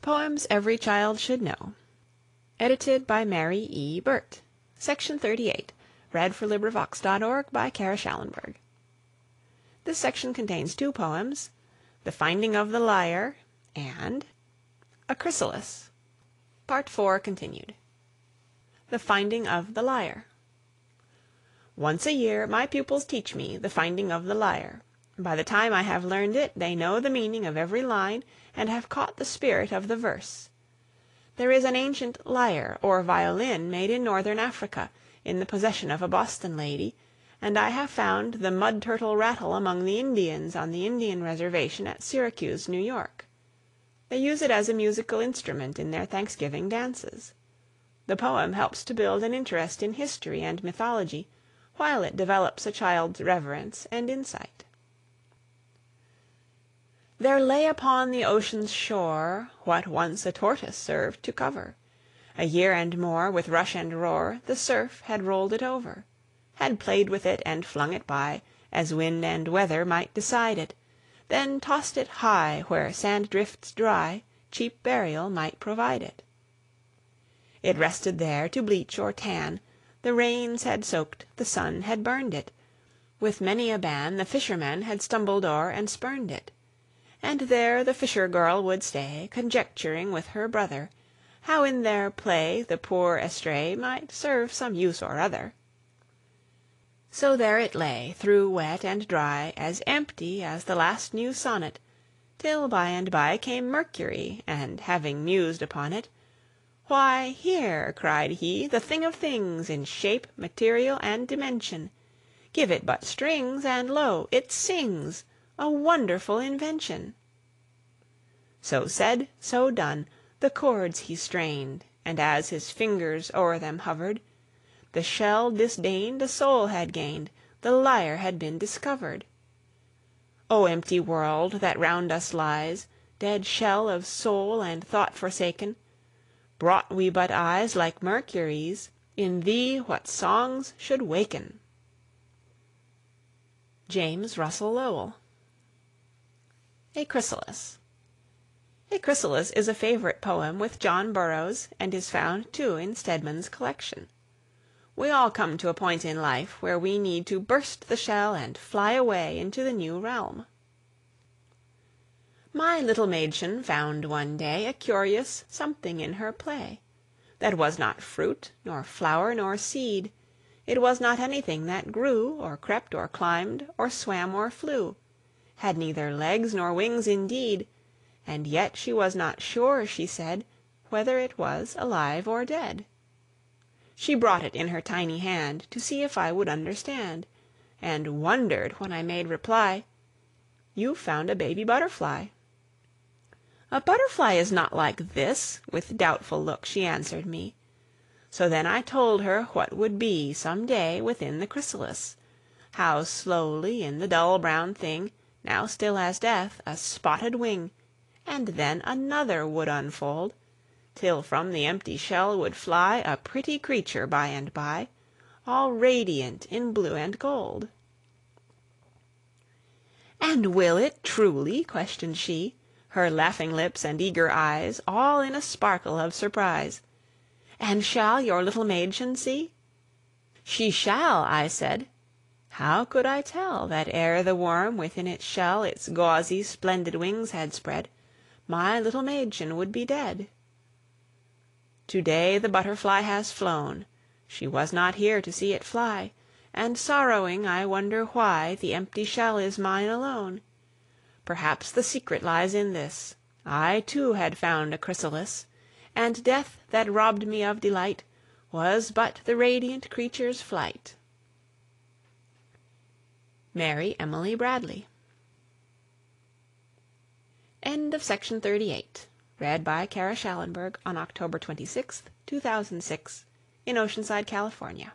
Poems Every Child Should Know. Edited by Mary E. Burt. Section 38. read4librivox.org/Kara This section contains two poems, The Finding of the Lyre and A Chrysalis. Part 4 continued. The Finding of the Lyre. Once a year my pupils teach me the finding of the lyre. By the time I have learned it, they know the meaning of every line, and have caught the spirit of the verse. There is an ancient lyre or violin made in northern Africa, in the possession of a Boston lady, and I have found the mud turtle rattle among the Indians on the Indian reservation at Syracuse, New York. They use it as a musical instrument in their Thanksgiving dances. The poem helps to build an interest in history and mythology, while it develops a child's reverence and insight. There lay upon the ocean's shore What once a tortoise served to cover. A year and more, with rush and roar, the surf had rolled it over, had played with it and flung it by, as wind and weather might decide it, then tossed it high where sand drifts dry cheap burial might provide it. It rested there to bleach or tan, the rains had soaked, the sun had burned it, with many a ban the fishermen had stumbled o'er and spurned it. And there the fisher-girl would stay, conjecturing with her brother, how in their play the poor estray might serve some use or other. So there it lay, through wet and dry, as empty as the last new sonnet, till by and by came Mercury, and having mused upon it, "Why, here," cried he, "the thing of things, in shape, material, and dimension. Give it but strings, and lo, it sings! A wonderful invention!" So said, so done, the chords he strained, and as his fingers o'er them hovered, the shell disdained a soul had gained, the lyre had been discovered. O empty world that round us lies, dead shell of soul and thought forsaken, brought we but eyes like Mercury's, in thee what songs should waken! James Russell Lowell. A Chrysalis. A Chrysalis is a favorite poem with John Burroughs, and is found, too, in Stedman's collection. We all come to a point in life where we need to burst the shell and fly away into the new realm. My little Mädchen found one day a curious something in her play, that was not fruit, nor flower, nor seed. It was not anything that grew, or crept, or climbed, or swam, or flew, had neither legs nor wings indeed, and yet she was not sure, she said, whether it was alive or dead. She brought it in her tiny hand, to see if I would understand, and wondered when I made reply, "You've found a baby butterfly." "A butterfly is not like this," with doubtful look she answered me. So then I told her what would be some day within the chrysalis, how slowly in the dull brown thing, now still as death, a spotted wing, and then another would unfold, till from the empty shell would fly a pretty creature by and by, all radiant in blue and gold. "And will it, truly?" questioned she, her laughing lips and eager eyes all in a sparkle of surprise. "And shall your little Mädchen see?" "She shall," I said. How could I tell that ere the worm within its shell its gauzy, splendid wings had spread, my little Mädchen would be dead? To-day the butterfly has flown, she was not here to see it fly, and sorrowing I wonder why the empty shell is mine alone. Perhaps the secret lies in this, I too had found a chrysalis, and death that robbed me of delight was but the radiant creature's flight. Mary Emily Bradley. End of Section 38. Read by Kara on October 26, 2006, in Oceanside, California.